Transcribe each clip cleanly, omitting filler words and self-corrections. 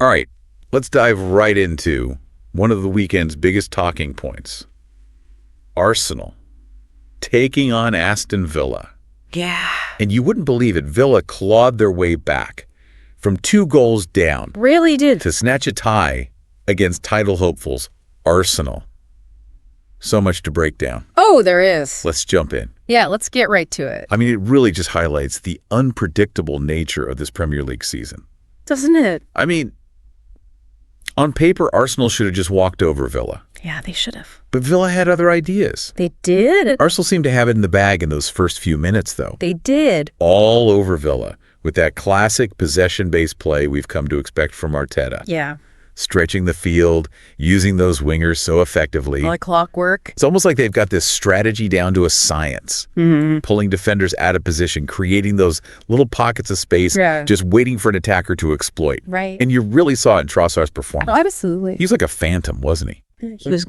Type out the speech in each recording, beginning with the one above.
All right, let's dive right into one of the weekend's biggest talking points. Arsenal taking on Aston Villa. Yeah. And you wouldn't believe it, Villa clawed their way back from 2 goals down. Really did. To snatch a tie against title hopefuls Arsenal. So much to break down. Oh, there is. Let's jump in. Yeah, let's get right to it. I mean, it really just highlights the unpredictable nature of this Premier League season. Doesn't it? I mean, on paper, Arsenal should have just walked over Villa. Yeah, they should have. But Villa had other ideas. They did. Arsenal seemed to have it in the bag in those first few minutes, though. They did. All over Villa, with that classic possession-based play we've come to expect from Arteta. Yeah. Stretching the field, using those wingers so effectively. Like clockwork. It's almost like they've got this strategy down to a science. Pulling defenders out of position, creating those little pockets of space, just waiting for an attacker to exploit. Right. And you really saw it in Trossard's performance. Oh, absolutely. He's like a phantom, wasn't he? He was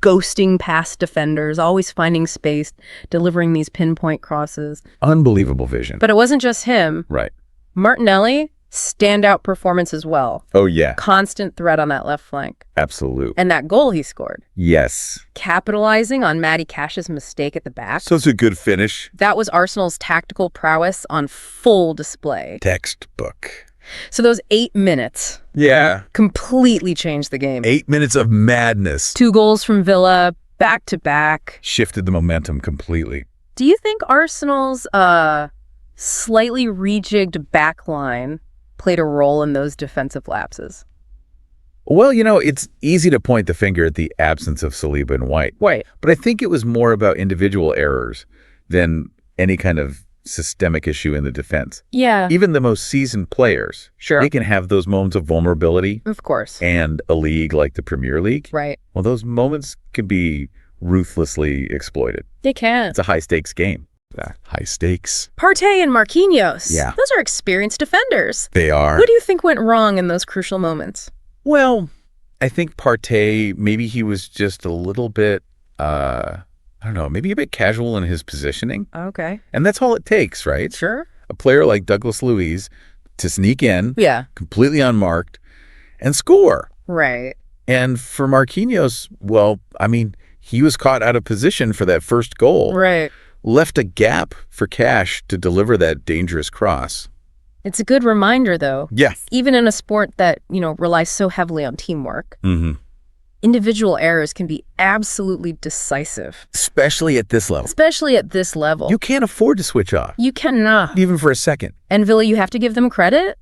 ghosting past defenders, always finding space, delivering these pinpoint crosses. Unbelievable vision. But it wasn't just him. Right. Martinelli, standout performance as well. Oh, yeah. Constant threat on that left flank. Absolutely. And that goal he scored. Yes. Capitalizing on Matty Cash's mistake at the back. Such a good finish. That was Arsenal's tactical prowess on full display. Textbook. So those 8 minutes completely changed the game. 8 minutes of madness. 2 goals from Villa, back to back. Shifted the momentum completely. Do you think Arsenal's slightly rejigged back line played a role in those defensive lapses? Well, you know, it's easy to point the finger at the absence of Saliba and White. Right. But I think it was more about individual errors than any kind of systemic issue in the defense. Yeah. Even the most seasoned players, they can have those moments of vulnerability. Of course. And a league like the Premier League. Right. Well, those moments can be ruthlessly exploited. They can. It's a high-stakes game. High stakes. Partey and Marquinhos. Yeah. Those are experienced defenders. They are. What do you think went wrong in those crucial moments? Well, I think Partey, maybe he was just a little bit, I don't know, maybe a bit casual in his positioning. Okay. And that's all it takes, right? Sure. A player like Douglas Luiz to sneak in, completely unmarked, and score. Right. And for Marquinhos, well, I mean, he was caught out of position for that first goal. Right. Left a gap for Cash to deliver that dangerous cross. It's a good reminder, though. Yeah. Even in a sport that, relies so heavily on teamwork, individual errors can be absolutely decisive. Especially at this level. Especially at this level. You can't afford to switch off. You cannot. Even for a second. And Villa, you have to give them credit.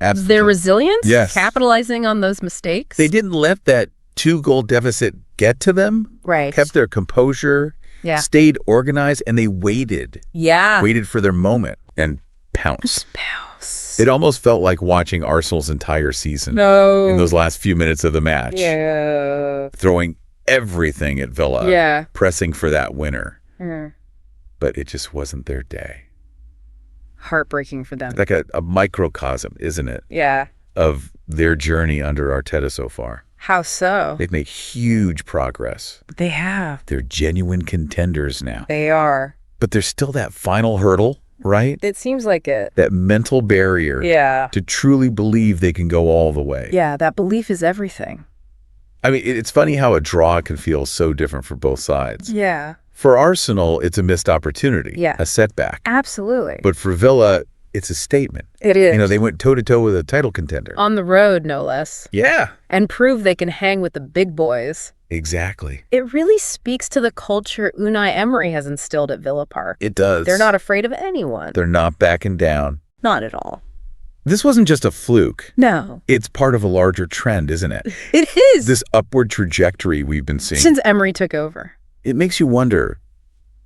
Absolutely. Their resilience. Yes. Capitalizing on those mistakes. They didn't let that 2-goal deficit get to them. Right. Kept their composure. Yeah. Stayed organized, and they waited. Yeah. Waited for their moment and pounced. Pounce. It almost felt like watching Arsenal's entire season. No. In those last few minutes of the match. Yeah. Throwing everything at Villa. Yeah. Pressing for that winner. Mm. But it just wasn't their day. Heartbreaking for them. Like a microcosm, isn't it? Yeah. Of their journey under Arteta so far. How so? They've made huge progress. They have. They're genuine contenders now. They are. But there's still that final hurdle, right? It seems like it. That mental barrier. Yeah. To truly believe they can go all the way. Yeah, that belief is everything. I mean, it's funny how a draw can feel so different for both sides. Yeah. For Arsenal, it's a missed opportunity. Yeah. A setback. Absolutely. But for Villa, it's a statement. It is. They went toe-to-toe with a title contender. On the road, no less. Yeah. And prove they can hang with the big boys. Exactly. It really speaks to the culture Unai Emery has instilled at Villa Park. It does. They're not afraid of anyone. They're not backing down. Not at all. This wasn't just a fluke. No. It's part of a larger trend, isn't it? It is. This upward trajectory we've been seeing. Since Emery took over. It makes you wonder,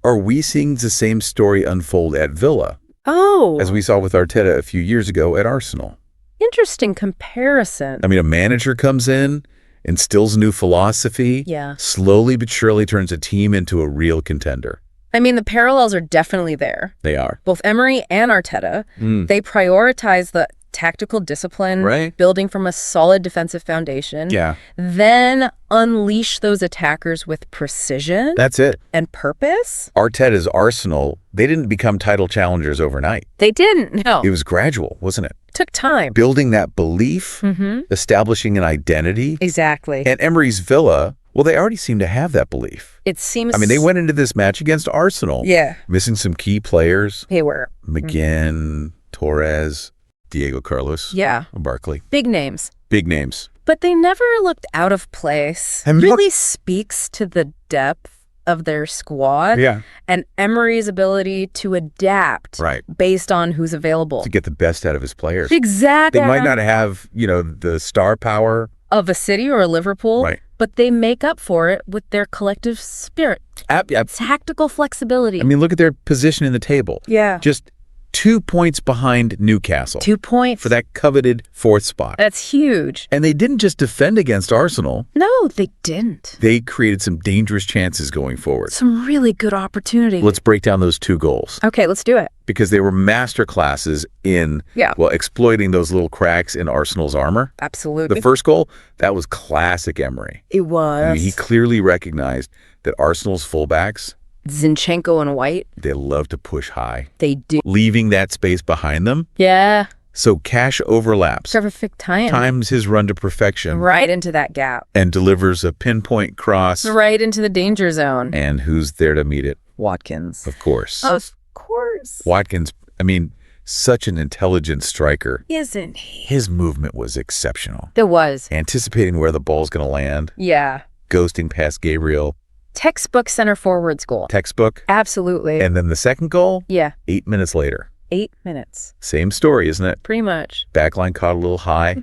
are we seeing the same story unfold at Villa? Oh. As we saw with Arteta a few years ago at Arsenal. Interesting comparison. I mean, a manager comes in, instills a new philosophy, slowly but surely turns a team into a real contender. I mean, the parallels are definitely there. They are. Both Emery and Arteta, they prioritize the tactical discipline, right? Building from a solid defensive foundation. Yeah. Then unleash those attackers with precision. That's it. And purpose. Arteta's Arsenal, they didn't become title challengers overnight. They didn't, no. It was gradual, wasn't it? Took time. Building that belief, establishing an identity. Exactly. And Emery's Villa, well, they already seem to have that belief. It seems... I mean, they went into this match against Arsenal. Yeah. Missing some key players. They were. McGinn, Torres, Diego Carlos. Yeah. Barkley. Big names. Big names. But they never looked out of place. And really speaks to the depth of their squad. Yeah. And Emery's ability to adapt based on who's available. To get the best out of his players. Exactly. They might not have, the star power of a City or a Liverpool, but they make up for it with their collective spirit. Tactical flexibility. I mean, look at their position in the table. Yeah. Just 2 points behind Newcastle. 2 points. For that coveted 4th spot. That's huge. And they didn't just defend against Arsenal. No, they didn't. They created some dangerous chances going forward. Some really good opportunities. Let's break down those 2 goals. Okay, let's do it. Because they were master classes in, exploiting those little cracks in Arsenal's armor. Absolutely. The first goal, that was classic Emery. It was. I mean, he clearly recognized that Arsenal's fullbacks, Zinchenko and White, they love to push high. They do. Leaving that space behind them. Yeah. So Cash overlaps. Perfect time. Times his run to perfection. Right into that gap. And delivers a pinpoint cross. Right into the danger zone. And who's there to meet it? Watkins. Of course. Of course. Watkins, I mean, such an intelligent striker. Isn't he? His movement was exceptional. It was. Anticipating where the ball's going to land. Yeah. Ghosting past Gabriel. Textbook center forwards goal. Textbook. Absolutely. And then the second goal? Yeah. 8 minutes later. 8 minutes. Same story, isn't it? Pretty much. Backline caught a little high.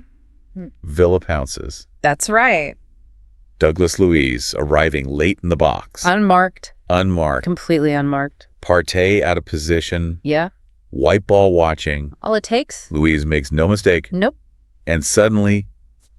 Villa pounces. That's right. Douglas Luiz arriving late in the box. Unmarked. Unmarked. Completely unmarked. Partey out of position. Yeah. White ball watching. All it takes? Luiz makes no mistake. Nope. And suddenly,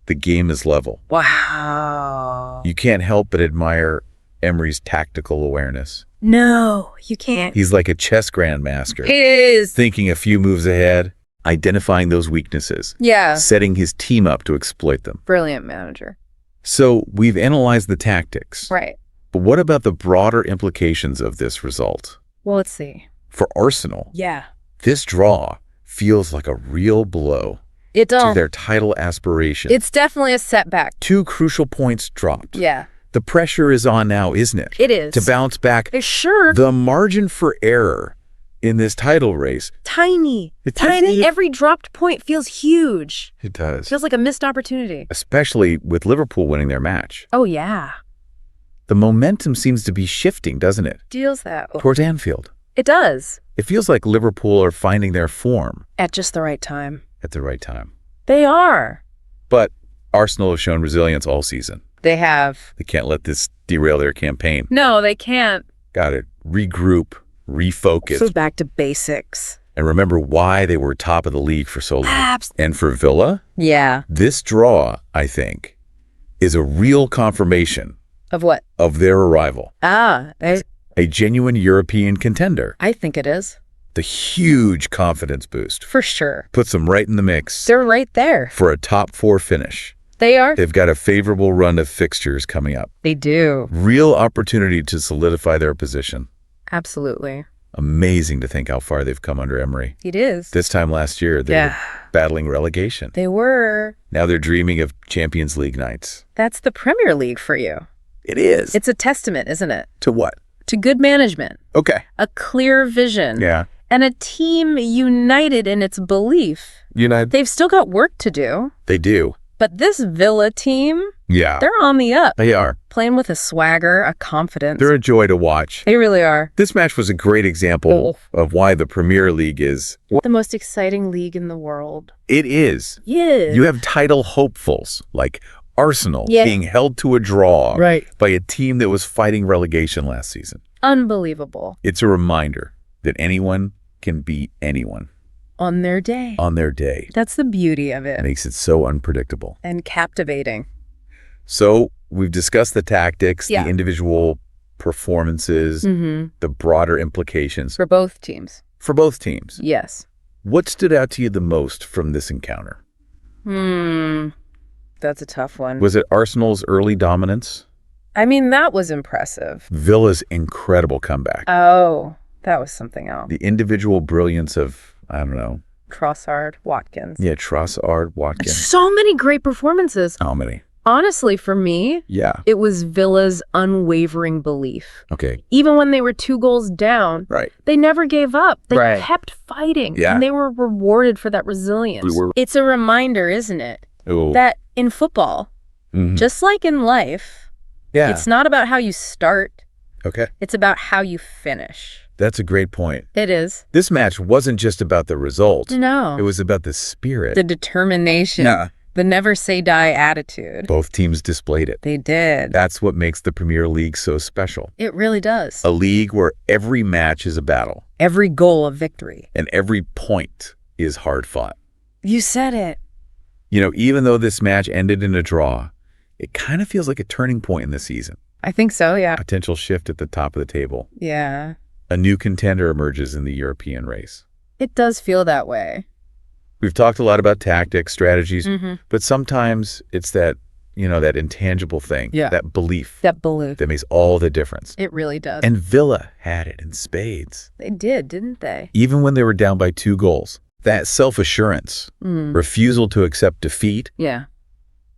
the game is level. Wow. You can't help but admire Emery's tactical awareness. No, you can't. He's like a chess grandmaster. He is. Thinking a few moves ahead, identifying those weaknesses. Yeah. Setting his team up to exploit them. Brilliant manager. So we've analyzed the tactics. Right. But what about the broader implications of this result? Well, let's see. For Arsenal, yeah, this draw feels like a real blow to their title aspirations. It's definitely a setback. 2 crucial points dropped. Yeah. The pressure is on now, isn't it? It is. To bounce back. Sure. The margin for error in this title race. Tiny. Tiny. Every dropped point feels huge. It does. Feels like a missed opportunity. Especially with Liverpool winning their match. Oh, yeah. The momentum seems to be shifting, doesn't it? Feels that. Towards Anfield. It does. It feels like Liverpool are finding their form. At just the right time. At the right time. They are. But Arsenal have shown resilience all season. They have. They can't let this derail their campaign. No, they can't. Got to regroup, refocus. So back to basics. And remember why they were top of the league for so long. And for Villa, this draw, I think, is a real confirmation. Of what? Of their arrival. A genuine European contender. I think it is. The huge confidence boost. For sure. Puts them right in the mix. They're right there. For a top 4 finish. They are. They've got a favorable run of fixtures coming up. They do. Real opportunity to solidify their position. Absolutely. Amazing to think how far they've come under Emery. It is. This time last year, they were battling relegation. They were. Now they're dreaming of Champions League nights. That's the Premier League for you. It is. It's a testament, isn't it? To what? To good management. Okay. A clear vision. Yeah. And a team united in its belief. United. They've still got work to do. They do. But this Villa team, they're on the up. They are. Playing with a swagger, a confidence. They're a joy to watch. They really are. This match was a great example of why the Premier League is the most exciting league in the world. It is. Yeah. You have title hopefuls like Arsenal being held to a draw by a team that was fighting relegation last season. Unbelievable. It's a reminder that anyone can beat anyone. On their day. On their day. That's the beauty of it. It makes it so unpredictable. And captivating. So we've discussed the tactics, the individual performances, the broader implications. For both teams. For both teams. Yes. What stood out to you the most from this encounter? That's a tough one. Was it Arsenal's early dominance? I mean, that was impressive. Villa's incredible comeback. Oh, that was something else. The individual brilliance of, I don't know. Trossard, Watkins. Yeah, Trossard, Watkins. So many great performances. How many? Honestly, for me, it was Villa's unwavering belief. Okay. Even when they were 2 goals down, they never gave up. They kept fighting, and they were rewarded for that resilience. It's a reminder, isn't it, that in football, just like in life, it's not about how you start. It's about how you finish. That's a great point. It is. This match wasn't just about the result. No. It was about the spirit. The determination. The never say die attitude. Both teams displayed it. They did. That's what makes the Premier League so special. It really does. A league where every match is a battle. Every goal a victory. And every point is hard fought. You said it. You know, even though this match ended in a draw, it kind of feels like a turning point in the season. I think so, yeah. Potential shift at the top of the table. Yeah. A new contender emerges in the European race. It does feel that way. We've talked a lot about tactics, strategies, but sometimes it's that, you know, that intangible thing, that belief. That belief. That makes all the difference. It really does. And Villa had it in spades. They did, didn't they? Even when they were down by 2 goals. That self-assurance, refusal to accept defeat,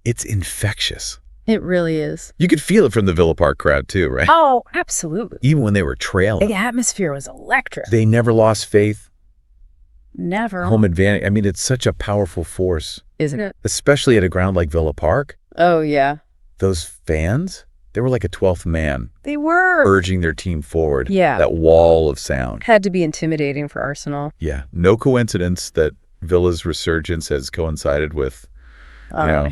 it's infectious. It really is. You could feel it from the Villa Park crowd too, right? Oh, absolutely. Even when they were trailing. The atmosphere was electric. They never lost faith. Never. Home advantage. I mean, it's such a powerful force. Isn't it? Especially at a ground like Villa Park. Oh, yeah. Those fans, they were like a 12th man. They were. Urging their team forward. Yeah. That wall of sound. Had to be intimidating for Arsenal. Yeah. No coincidence that Villa's resurgence has coincided with, you know,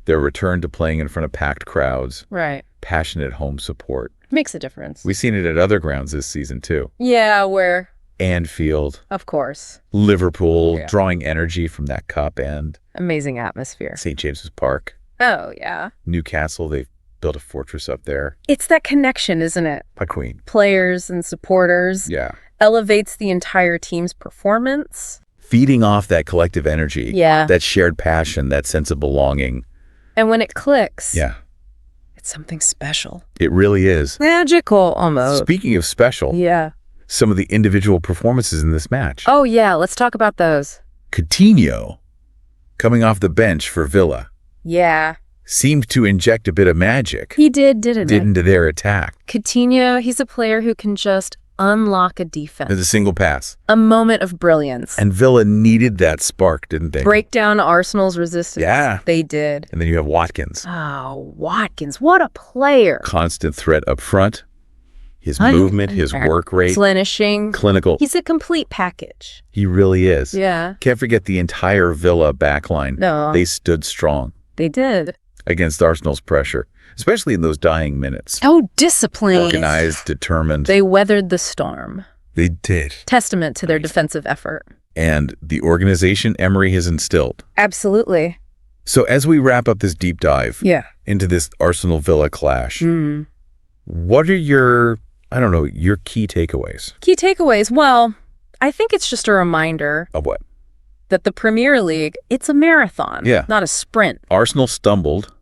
their return to playing in front of packed crowds. Right. Passionate home support. Makes a difference. We've seen it at other grounds this season too. Yeah, where? Anfield. Of course. Liverpool, drawing energy from that cup, and amazing atmosphere. St. James's Park. Oh, yeah. Newcastle, they've built a fortress up there. It's that connection, isn't it? A queen. Players and supporters. Yeah. Elevates the entire team's performance. Feeding off that collective energy. Yeah. That shared passion, that sense of belonging. And when it clicks. Yeah. It's something special. It really is. Magical, almost. Speaking of special. Yeah. Some of the individual performances in this match. Oh, yeah. Let's talk about those. Coutinho, coming off the bench for Villa. Yeah. Seemed to inject a bit of magic. He did, didn't he? Into their attack. Coutinho, he's a player who can just unlock a defense. With a single pass. A moment of brilliance. And Villa needed that spark, didn't they? Break down Arsenal's resistance. Yeah. They did. And then you have Watkins. Oh, Watkins. What a player. Constant threat up front. His movement, his work rate. Finishing. Clinical. He's a complete package. He really is. Yeah. Can't forget the entire Villa backline. No. They stood strong. They did. Against Arsenal's pressure, especially in those dying minutes. Oh, disciplined. Organized, determined. They weathered the storm. They did. Testament to their defensive effort. And the organization Emery has instilled. Absolutely. So as we wrap up this deep dive into this Arsenal-Villa clash, what are your, I don't know, your key takeaways? Key takeaways? Well, I think it's just a reminder. Of what? That the Premier League, it's a marathon, not a sprint. Arsenal stumbled.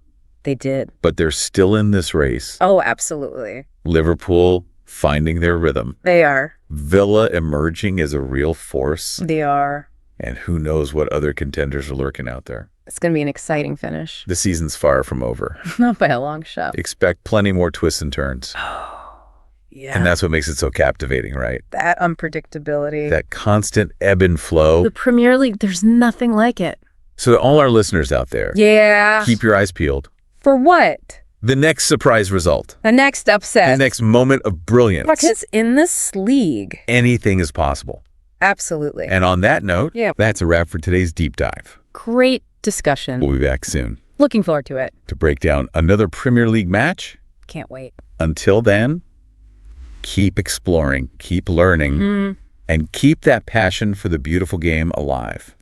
They did. But they're still in this race. Oh, absolutely. Liverpool finding their rhythm. They are. Villa emerging as a real force. They are. And who knows what other contenders are lurking out there. It's going to be an exciting finish. The season's far from over. Not by a long shot. Expect plenty more twists and turns. Yeah. And that's what makes it so captivating, right? That unpredictability. That constant ebb and flow. The Premier League, there's nothing like it. So to all our listeners out there, keep your eyes peeled. For what? The next surprise result. The next upset. The next moment of brilliance. Because in this league, anything is possible. Absolutely. And on that note, that's a wrap for today's deep dive. Great discussion. We'll be back soon. Looking forward to it. To break down another Premier League match. Can't wait. Until then, keep exploring, keep learning, and keep that passion for the beautiful game alive.